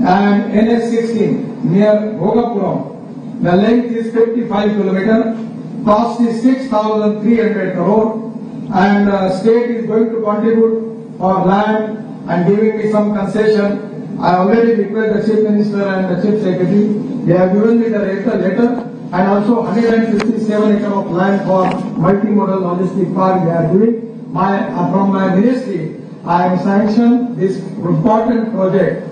and NS16 near Bhogapuram. The length is 55 km, cost is 6,300 crore, and state is going to contribute for land and giving me some concession. I already requested the Chief Minister and the Chief Secretary. They have given me the letter and also 157 acres of land for multimodal logistic park they are giving. From my ministry, I have sanctioned this important project,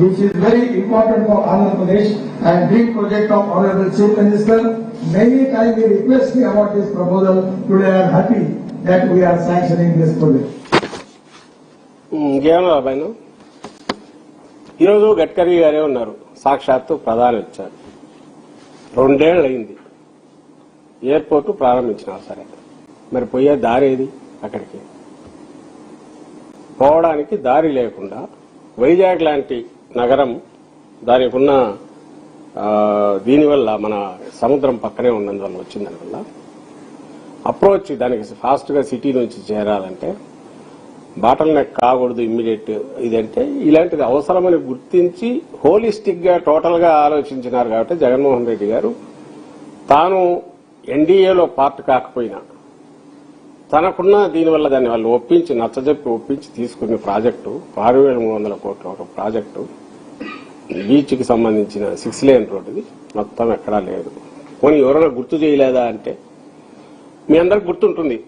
which is very important for Andhra Pradesh and big project of Honorable Chief Minister. Many times we request me about this proposal. Today I am happy that we are sanctioning this project. ఈరోజు గడ్కరీ గారే ఉన్నారు, సాక్షాత్తు ప్రధాని వచ్చారు. 2 ఏళ్ళు అయింది airport ప్రారంభించినా సరే, మరి పోయే దారి ఏది? అక్కడికి పోవడానికి దారి లేకుండా వైజాగ్ లాంటి నగరం దానికి ఉన్న దీనివల్ల మన సముద్రం పక్కనే ఉన్నందువల్ల వచ్చిన దానివల్ల అప్రోచ్ దానికి ఫాస్ట్ గా సిటీ నుంచి చేరాలంటే బాటల్ నెక్ కాకూడదు ఇమ్మీడియట్. ఇదంటే ఇలాంటిది అవసరమని గుర్తించి హోలిస్టిక్ గా టోటల్ గా ఆలోచించినారు. కాబట్టి జగన్మోహన్ రెడ్డి గారు తాను ఎన్డీఏలో పార్ట్ కాకపోయినా తనకున్న దీనివల్ల దాన్ని వాళ్ళు ఒప్పించి నచ్చజెప్పి ఒప్పించి తీసుకున్న ప్రాజెక్టు 6,300 కోట్ల ఒక ప్రాజెక్టు బీచ్ కి సంబంధించిన 6 లేన్ రోడ్డుది మొత్తం ఎక్కడా లేదు. పోనీ ఎవరైనా గుర్తు చేయలేదా అంటే మీ అందరికి గుర్తుంటుంది.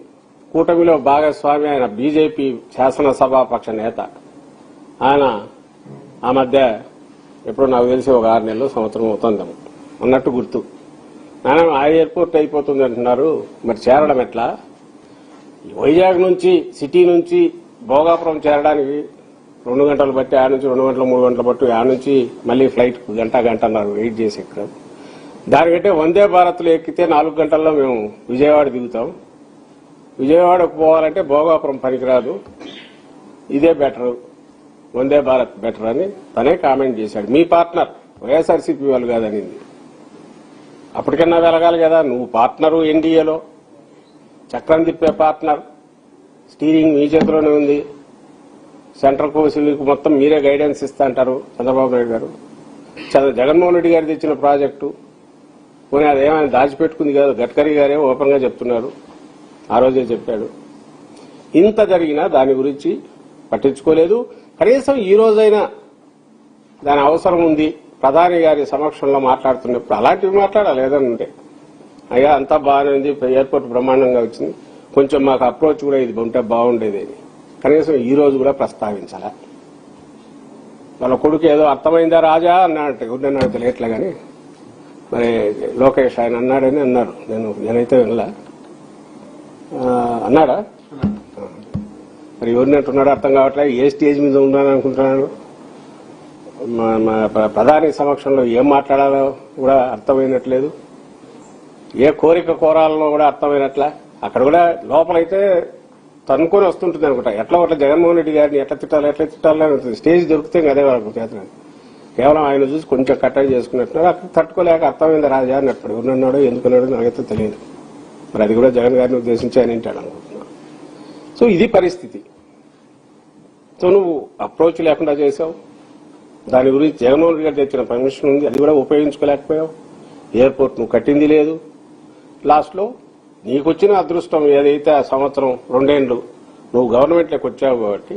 కూటమిలో భాగస్వామి ఆయన బీజేపీ శాసనసభాపక్ష నేత ఆయన ఆ మధ్య ఎప్పుడు నాకు తెలిసి ఒక 6 నెలలు సంవత్సరం అవుతుందేమో అన్నట్టు గుర్తు. ఆయన ఆ ఎయిర్పోర్ట్ అయిపోతుంది అంటున్నారు, మరి చేరడం ఎట్లా? వైజాగ్ నుంచి సిటీ నుంచి భోగాపురం చేరడానికి 2 గంటలు బట్టి ఆ నుంచి 2 గంటలు 3 గంటలు బట్టి ఆ నుంచి మళ్లీ ఫ్లైట్ గంటన్నర వెయిట్ చేసి ఎక్కడం. దానికంటే వందే భారత్లో ఎక్కితే 4 గంటల్లో మేము విజయవాడ దిగుతాం. విజయవాడకు పోవాలంటే భోగాపురం పనికిరాదు, ఇదే బెటర్, వందే భారత్ బెటర్ అని తనే కామెంట్ చేశాడు. మీ పార్ట్నర్ వైఎస్ఆర్సీపీ వాళ్ళు కాదనింది. అప్పటికన్నా వెలగాలి కదా, నువ్వు పార్ట్నరు ఎన్డీఏలో, చక్రం తిప్పే పార్ట్నర్, స్టీరింగ్ మీ చేతిలోనే ఉంది. సెంట్రల్ కౌన్సిల్కు మొత్తం మీరే గైడెన్స్ ఇస్తా అంటారు చంద్రబాబు నాయుడు గారు. జగన్మోహన్ రెడ్డి గారు తెచ్చిన ప్రాజెక్టు పోనీ అదేమైనా దాచిపెట్టుకుంది కాదు, గడ్కరీ గారే ఓపెన్ గా చెప్తున్నారు, ఆ రోజే చెప్పాడు. ఇంత జరిగినా దాని గురించి పట్టించుకోలేదు. కనీసం ఈ రోజైనా దాని అవసరం ఉంది ప్రధాని గారి సమక్షంలో మాట్లాడుతున్నప్పుడు అలాంటివి మాట్లాడాలి. ఏదన్నంటే అయ్యా అంతా బాగానే ఉంది, ఎయిర్పోర్ట్ బ్రహ్మాండంగా వచ్చింది, కొంచెం మాకు అప్రోచ్ కూడా ఇది ఉంటే బాగుండేది అని కనీసం ఈ రోజు కూడా ప్రస్తావించాలా? వాళ్ళ కొడుకు ఏదో అర్థమైందా రాజా అన్నాడంటే, ఎవరినన్నాడు తెలియట్లే కానీ మరి లోకేష్ ఆయన అన్నాడని అన్నారు. నేనైతే వినలా. అన్నాడా? మరి ఎవరినట్టున్నాడో అర్థం కావట్లే. ఏ స్టేజ్ మీద ఉన్నాను అనుకుంటున్నాడు, ప్రధాని సమక్షంలో ఏం మాట్లాడాలో కూడా అర్థమైనట్లేదు, ఏ కోరిక కోరాలలో కూడా అర్థమైనట్లే. అక్కడ కూడా లోపలైతే తనుకొని వస్తుంటుంది అనుకుంటా. ఎట్లా ఒకట్లా జగన్మోహన్ రెడ్డి గారిని ఎట్లా తిట్టాలని ఉంటుంది. స్టేజ్ దొరికితే అదే వాళ్ళకు చేతన. కేవలం ఆయన చూసి కొంచెం కట్టడి చేసుకున్నట్టున్నారు. అక్కడ తట్టుకోలేక అర్థమైంది రాజా అన్నప్పుడు ఎవరున్నాడో ఎందుకున్నాడో నాకైతే తెలియదు. మరి అది కూడా జగన్ గారిని ఉద్దేశించి ఆయన వింటాడు అనుకుంటున్నా. సో ఇది పరిస్థితి. సో నువ్వు అప్రోచ్ లేకుండా చేసావు. దాని గురించి జగన్మోహన్ రెడ్డి గారు తెచ్చిన పర్మిషన్ ఉంది, అది కూడా ఉపయోగించుకోలేకపోయావు. ఎయిర్పోర్ట్ నువ్వు కట్టింది లేదు. లాస్ట్ లో నీకొచ్చిన అదృష్టం ఏదైతే ఆ సంవత్సరం 2 ఏళ్లు నువ్వు గవర్నమెంట్లోకి వచ్చావు కాబట్టి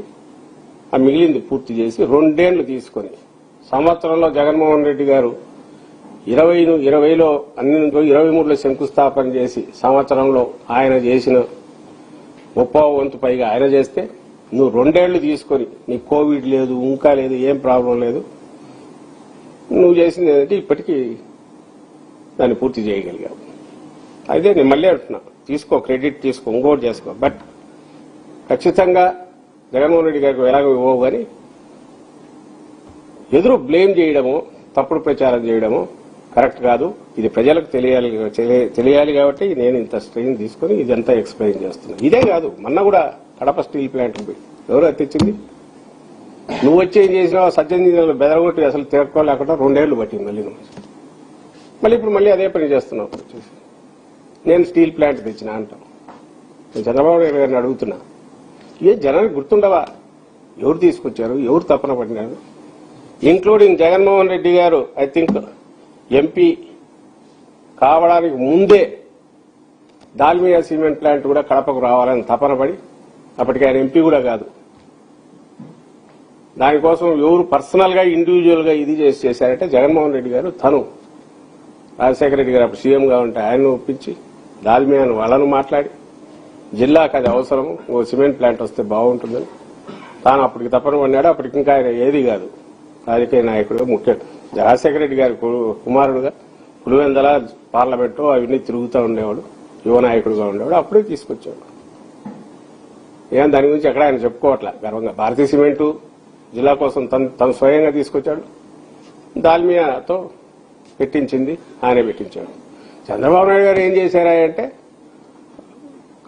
ఆ మిగిలింది పూర్తి చేసి 2 ఏళ్లు తీసుకొని సంవత్సరంలో జగన్మోహన్ రెడ్డి గారు 2020లో అన్ని 23లో శంకుస్థాపన చేసి సంవత్సరంలో ఆయన చేసిన 30వ వంతు పైగా ఆయన చేస్తే నువ్వు 2 ఏళ్లు తీసుకొని నీకు కోవిడ్ లేదు, ఇంకా లేదు, ఏం ప్రాబ్లం లేదు, నువ్వు చేసింది ఏంటంటే ఇప్పటికీ దాన్ని పూర్తి చేయగలిగావు. అదే నేను మళ్ళీ అంటున్నా, తీసుకో, క్రెడిట్ తీసుకో, ఇంకోటి చేసుకో, బట్ ఖచ్చితంగా జగన్మోహన్ రెడ్డి గారికి ఎలాగో ఇవ్వవు కానీ ఎదురు బ్లేమ్ చేయడము, తప్పుడు ప్రచారం చేయడము కరెక్ట్ కాదు. ఇది ప్రజలకు తెలియాలి కాబట్టి నేను ఇంత స్ట్రెయిన్ తీసుకుని ఇదంతా ఎక్స్ప్లెయిన్ చేస్తున్నా. ఇదే కాదు, మొన్న కూడా కడప స్టీల్ ప్లాంట్ ఎవరు తెచ్చింది? నువ్వు వచ్చి ఏం చేసినావు? 18 నెలలు బెదరగొట్టి అసలు తిరక్కోలేకుండా 2 ఏళ్లు పట్టింది. మళ్ళీ ఇప్పుడు మళ్ళీ అదే పని చేస్తున్నావు. నేను స్టీల్ ప్లాంట్ తెచ్చినా అంటాం. నేను చంద్రబాబు నాయుడు గారిని అడుగుతున్నా, ఏ జనానికి గుర్తుండవా? ఎవరు తీసుకొచ్చారు, ఎవరు తప్పన పడినారు? ఇంక్లూడింగ్ జగన్మోహన్ రెడ్డి గారు ఐ థింక్ ఎంపీ కావడానికి ముందే దాల్మియా సిమెంట్ ప్లాంట్ కూడా కడపకు రావాలని తపన పడి, అప్పటికి ఆయన ఎంపీ కూడా కాదు, దానికోసం ఎవరు పర్సనల్ గా ఇండివిజువల్ గా ఇది చేశారంటే జగన్మోహన్ రెడ్డి గారు. తను రాజశేఖర రెడ్డి గారు అప్పుడు సీఎంగా ఉంటే ఆయన్ను ఒప్పించి దాల్మియాను వాళ్ళను మాట్లాడి జిల్లాకు అది అవసరం, ఓ సిమెంట్ ప్లాంట్ వస్తే బాగుంటుందని తాను అప్పటికి తప్పన పడినాడు. అప్పటికి ఇంకా ఆయన ఏది కాదు, రాజకీయ నాయకుడుగా ముఖ్య రాజశేఖర రెడ్డి గారి కుమారుడుగా పులివెందల పార్లమెంటు అవన్నీ తిరుగుతూ ఉండేవాడు, యువ నాయకుడుగా ఉండేవాడు. అప్పుడే తీసుకొచ్చాడు. ఏం దాని గురించి ఎక్కడ ఆయన చెప్పుకోవట్లే గర్వంగా. భారతీయ సిమెంటు జిల్లా కోసం తను స్వయంగా తీసుకొచ్చాడు, దాల్మియాతో పెట్టించింది ఆయనే పెట్టించాడు. చంద్రబాబు నాయుడు గారు ఏం చేశారంటే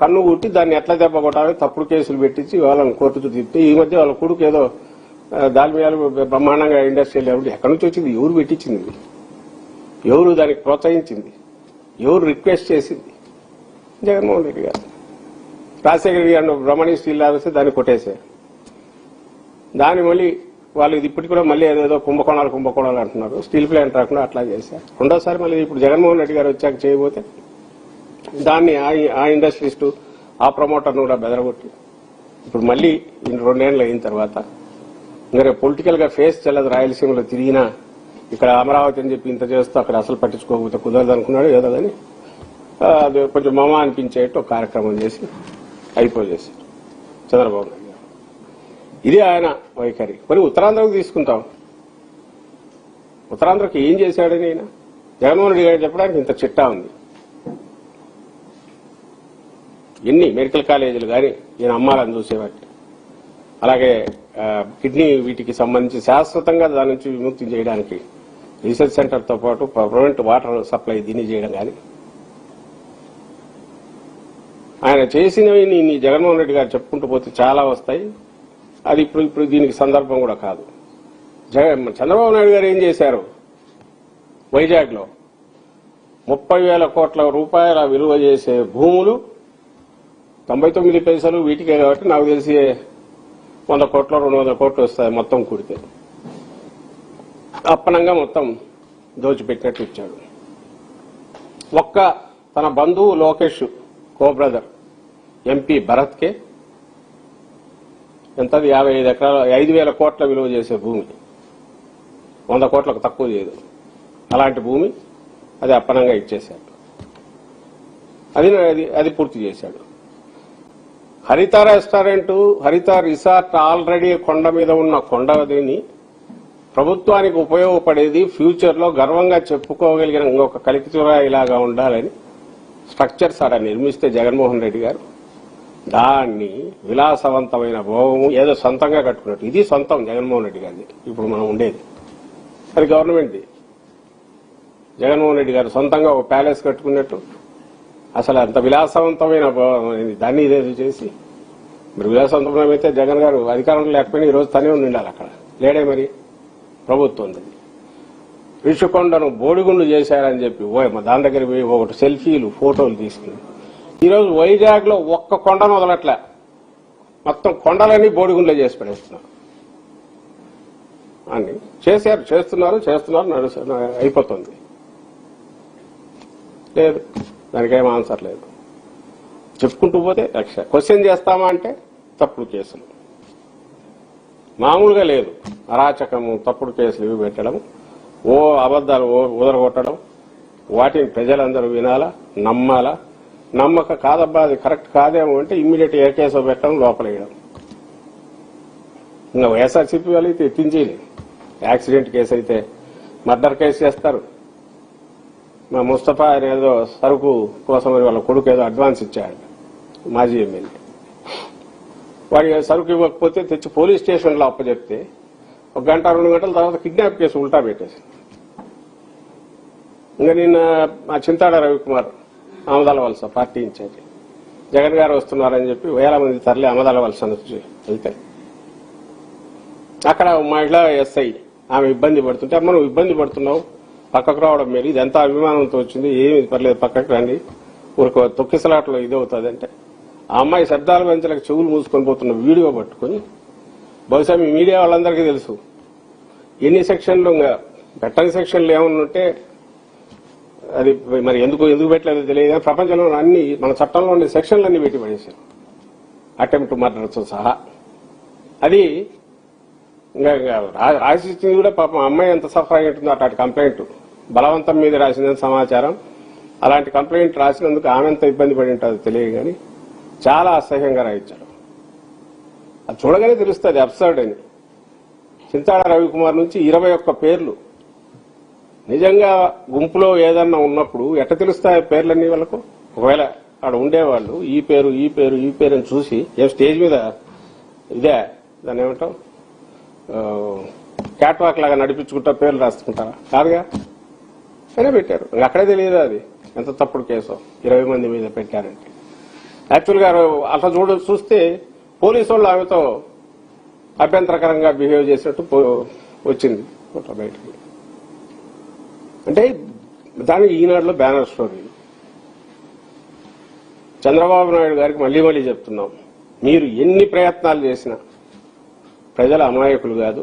కన్ను కుట్టి దాన్ని ఎట్లా దెబ్బ కొట్టాలో తప్పుడు కేసులు పెట్టించి వాళ్ళని కోర్టుకు తిప్పి, ఈ మధ్య వాళ్ళ కొడుకు ఏదో దాల్మియాలు బ్రహ్మాండంగా ఇండస్ట్రియల్ ఎవరు ఎక్కడి నుంచి వచ్చింది, ఎవరు పెట్టించింది, ఎవరు దానికి ప్రోత్సహించింది, ఎవరు రిక్వెస్ట్ చేసింది? జగన్మోహన్ రెడ్డి గారు. రాజశేఖర రెడ్డి గారు బ్రహ్మణి స్టీల్ లాగిస్తే దాన్ని కొట్టేశారు. దాన్ని మళ్ళీ వాళ్ళు ఇది ఇప్పటికి కూడా మళ్ళీ ఏదేదో కుంభకోణాలు అంటున్నారు. స్టీల్ ప్లాంట్ రాకుండా అట్లా చేశారు. రెండోసారి మళ్ళీ ఇప్పుడు జగన్మోహన్ రెడ్డి గారు వచ్చాక చేయబోతే దాన్ని ఆ ఇండస్ట్రీస్టు ఆ ప్రమోటర్ను కూడా బెదరగొట్టి ఇప్పుడు మళ్ళీ 2 ఏళ్ళు అయిన తర్వాత ఇంకా పొలిటికల్ గా ఫేస్ చెల్లదు. రాయలసీమలో తిరిగినా ఇక్కడ అమరావతి అని చెప్పి ఇంత చేస్తూ అక్కడ అసలు పట్టించుకోకపోతే కుదరదు అనుకున్నాడు. ఏదో కానీ అది కొంచెం మమ అనిపించేట్టు ఒక కార్యక్రమం చేసి అయిపోయేశారు చంద్రబాబు నాయుడు గారు. ఇది ఆయన వైఖరి. మరి ఉత్తరాంధ్రకు తీసుకుంటాం. ఉత్తరాంధ్రకి ఏం చేశాడని ఆయన జగన్మోహన్ రెడ్డి గారు చెప్పడానికి ఇంత చిట్టా ఉంది. ఎన్ని మెడికల్ కాలేజీలు కానీ ఈయన అమ్మాలని చూసేవాటి, అలాగే కిడ్నీ వీటికి సంబంధించి శాశ్వతంగా దాని నుంచి విముక్తి చేయడానికి రీసెర్చ్ సెంటర్తో పాటు పర్మనెంట్ వాటర్ సప్లై దీన్ని చేయడం కానీ ఆయన చేసినవి జగన్మోహన్ రెడ్డి గారు చెప్పుకుంటూ పోతే చాలా వస్తాయి. అది ఇప్పుడు దీనికి సందర్భం కూడా కాదు. చంద్రబాబు నాయుడు గారు ఏం చేశారు? వైజాగ్ లో 30,000 కోట్ల రూపాయల విలువ చేసే భూములు 99 పైసలు వీటికే కాబట్టి నాకు తెలిసి 100 కోట్లు 200 కోట్లు వస్తాయి మొత్తం కూడితే. అప్పనంగా మొత్తం దోచిపెట్టినట్టు ఇచ్చాడు. ఒక్క తన బంధువు లోకేష్ కో బ్రదర్ ఎంపీ భరత్కే ఎంతది 55 ఎకరాలు 5,000 కోట్ల విలువ చేసే భూమి 100 కోట్లకు తక్కువ చేయదు. అలాంటి భూమి అది అప్పనంగా ఇచ్చేశాడు. అది పూర్తి చేశాడు. హరిత రెస్టారెంట్, హరిత రిసార్ట్ ఆల్రెడీ కొండ మీద ఉన్న కొండని ప్రభుత్వానికి ఉపయోగపడేది, ఫ్యూచర్ లో గర్వంగా చెప్పుకోగలిగిన ఇంకొక కలికితురా ఇలాగా ఉండాలని స్ట్రక్చర్స్ ఆడ నిర్మిస్తే జగన్మోహన్ రెడ్డి గారు దాన్ని విలాసవంతమైన భోగము ఏదో సొంతంగా కట్టుకున్నట్టు. ఇది సొంతం జగన్మోహన్ రెడ్డి గారిది. ఇప్పుడు మనం ఉండేది అది గవర్నమెంట్ది. జగన్మోహన్ రెడ్డి గారు సొంతంగా ఒక ప్యాలెస్ కట్టుకున్నట్టు అసలు అంత విలాసవంతమైన దాన్ని ఇదేదో చేసి మరి విలాసవంతమైతే జగన్ గారు అధికారంలో లేకపోయినా ఈరోజు తనే ఉండాలి. అక్కడ లేడే మరి ప్రభుత్వం. రిషికొండను బోడిగుండు చేశారని చెప్పి దాని దగ్గర పోయి ఒకటి సెల్ఫీలు ఫోటోలు తీసుకుని ఈరోజు వైజాగ్ లో ఒక్క కొండను వదలట్లే, మొత్తం కొండలన్నీ బోడిగుండ్లే చేసి పడేస్తున్నారు. అని చేస్తున్నారు అయిపోతుంది. లేదు, దానికేం ఆన్సర్ లేదు. చెప్పుకుంటూ పోతే లక్ష్య క్వశ్చన్ చేస్తామా అంటే తప్పుడు కేసులు మామూలుగా లేదు. అరాచకము, తప్పుడు కేసులు ఇవి పెట్టడం, అబద్దాలు ఉదరగొట్టడం, వాటిని ప్రజలందరూ వినాలా, నమ్మాలా. నమ్మక కాదబ్బా అది కరెక్ట్ కాదేమో అంటే ఇమ్మీడియట్ ఏ కేసు పెట్టడం, లోపలేయడం. ఇంకా వైఎస్ఆర్సీపీ వాళ్ళు అయితే ఎత్తించేయలేదు. యాక్సిడెంట్ కేసు అయితే మర్డర్ కేసు చేస్తారు. మా ముస్తఫా ఆయన ఏదో సరుకు కోసమని వాళ్ళ కొడుకు ఏదో అడ్వాన్స్ ఇచ్చాడు, మాజీ ఎమ్మెల్యే. వాడికి సరుకు ఇవ్వకపోతే తెచ్చి పోలీస్ స్టేషన్లో అప్పచెప్తే 1 గంట 2 గంటల తర్వాత కిడ్నాప్ కేసు ఉల్టా పెట్టేసి ఇంకా నిన్న మా చింతాడ రవికుమార్ ఆమదాల వలస పార్టీ ఇన్ఛార్జి జగన్ గారు వస్తున్నారని చెప్పి 1000 మంది తరలి ఆమదాల వలస వెళ్తే అక్కడ మహిళా ఎస్ఐ ఆమె ఇబ్బంది పడుతుంటే మనం ఇబ్బంది పడుతున్నావు, పక్కకు రావడం మీరు, ఇది ఎంత అభిమానంతో వచ్చింది, ఏమి పర్లేదు పక్కకు రండి, ఊరికి తొక్కిసలాట్లో ఇది అవుతుంది అంటే ఆ అమ్మాయి శబ్దాల వెంచలకు చెవులు మూసుకొని పోతున్న వీడియో పట్టుకుని, బహుశా మీ మీడియా వాళ్ళందరికీ తెలుసు ఎన్ని సెక్షన్లు ఇంకా పెట్టని సెక్షన్లు ఏమన్నా ఉంటే అది మరి ఎందుకు పెట్టలేదో తెలియదు కానీ ప్రపంచంలో అన్ని మన చట్టంలో ఉండే సెక్షన్లు అన్ని పెట్టి పడేశారు, అటెంప్ట్ మర్డర్తో సహా. అది ఇంకా రాసిచ్చింది కూడా పాపం అమ్మాయి ఎంత సఫర్ అయ్యింటుందో అట్లాంటి కంప్లైంట్ బలవంతం మీద రాసిందని సమాచారం. అలాంటి కంప్లైంట్ రాసినందుకు ఆమె ఎంత ఇబ్బంది పడి ఉంటుందో తెలియదు కానీ చాలా అసహ్యంగా రాయించాడు. అది చూడగానే తెలుస్తుంది అబ్సర్డ్ అని. చింతాడ రవికుమార్ నుంచి 21 పేర్లు నిజంగా గుంపులో ఏదన్నా ఉన్నప్పుడు ఎట్ట తెలుస్తాయి పేర్లన్నీ వాళ్ళకు? ఒకవేళ ఆడ ఉండేవాళ్ళు ఈ పేరు ఈ పేరు ఈ పేరు అని చూసి ఏం స్టేజ్ మీద ఇదే దాన్ని ఏమంటాం క్యాట్ వాక్ లాగా నడిపించుకుంటా పేర్లు రాసుకుంటారా? కాదుగా, అయినా పెట్టారు. అక్కడే తెలియదు అది ఎంత తప్పుడు కేసు 20 మంది మీద పెట్టారంటే. యాక్చువల్గా అట్లా చూస్తే పోలీసు వాళ్ళు ఆమెతో అభ్యంతరకరంగా బిహేవ్ చేసినట్టు వచ్చింది ఫోటో బయటకు. అంటే దాని ఈనాడులో బ్యానర్ స్టోరీ. చంద్రబాబు నాయుడు గారికి మళ్లీ మళ్లీ చెప్తున్నాం, మీరు ఎన్ని ప్రయత్నాలు చేసినా ప్రజల అమాయకులు కాదు,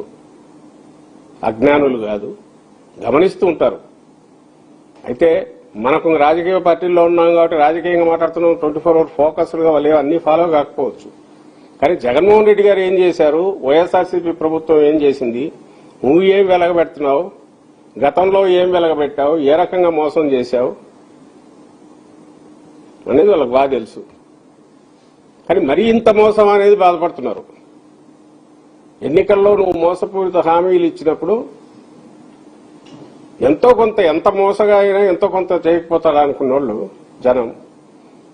అజ్ఞానులు కాదు, గమనిస్తూ ఉంటారు. అయితే మనకు రాజకీయ పార్టీల్లో ఉన్నాం కాబట్టి రాజకీయంగా మాట్లాడుతున్నాం, 24 hours ఫోకస్డ్గా వాళ్ళు అన్ని ఫాలో కాకపోవచ్చు. కానీ జగన్మోహన్ రెడ్డి గారు ఏం చేశారు, వైఎస్ఆర్సీపీ ప్రభుత్వం ఏం చేసింది, నువ్వు ఏం వెలగబెడుతున్నావు, గతంలో ఏం వెలగబెట్టావు, ఏ రకంగా మోసం చేశావు అనేది వాళ్ళకి బాగా తెలుసు. కానీ మరీ ఇంత మోసం అనేది బాధపడుతున్నారు. ఎన్నికల్లో నువ్వు మోసపూరిత హామీలు ఇచ్చినప్పుడు ఎంతో కొంత ఎంత మోసగా అయినా ఎంతో కొంత చేయకపోతారా అనుకున్న వాళ్ళు జనం.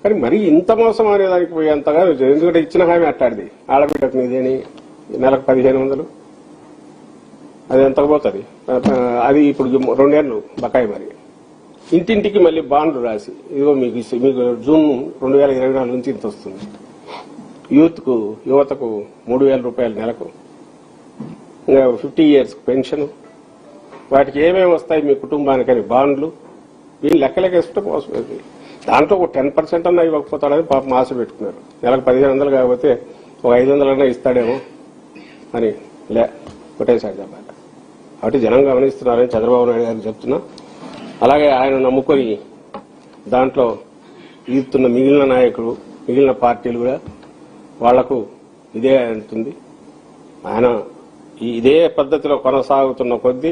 కానీ మరీ ఇంత మోసం అనేదానికి పోయేంతగా ఎందుకంటే ఇచ్చిన హామీ అట్టాడిది. ఆడబిడ్డకు నీదేని నెలకు 1500 అది ఎంతకు పోతుంది? అది ఇప్పుడు 2 ఏళ్లు బకాయి. మరి ఇంటింటికి మళ్ళీ బాండ్లు రాసి ఇదిగో మీకు జూన్ 2024 నుంచి ఇంత వస్తుంది. యువతకు 3000 రూపాయలు నెలకు, ఇంకా 50 years పెన్షన్, వాటికి ఏమేమి వస్తాయి మీ కుటుంబానికని బాండ్లు, వీళ్ళు లెక్కలేకేస్తే మోసపోయింది. దాంట్లో ఒక 10% అన్నా ఇవ్వకపోతాడని పాపం ఆశ పెట్టుకున్నారు. నెలకు 1500 కాకపోతే ఒక 500 అన్నా ఇస్తాడేమో అని కొట్టేశాడు దెబ్బ. కాబట్టి జనం గమనిస్తున్నారని చంద్రబాబు నాయుడు గారికి చెప్తున్నా. అలాగే ఆయన నమ్ముకొని దాంట్లో ఈదుతున్న మిగిలిన నాయకులు, మిగిలిన పార్టీలు కూడా వాళ్లకు ఇదే అంటుంది. ఆయన ఇదే పద్ధతిలో కొనసాగుతున్న కొద్దీ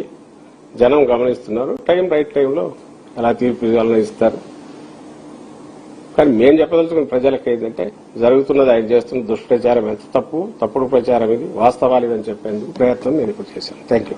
జనం గమనిస్తున్నారు. రైట్ టైంలో అలా తీర్పు ఇస్తారు. కానీ మేం చెప్పదలుచుకున్న ప్రజలకు ఏంటంటే జరుగుతున్నది ఆయన చేస్తున్న దుష్ప్రచారం ఎంత తప్పుడు ప్రచారం ఇది, వాస్తవాలు ఇదని చెప్పేందుకు ప్రయత్నం నేను ఇప్పుడు చేశాను. Thank you.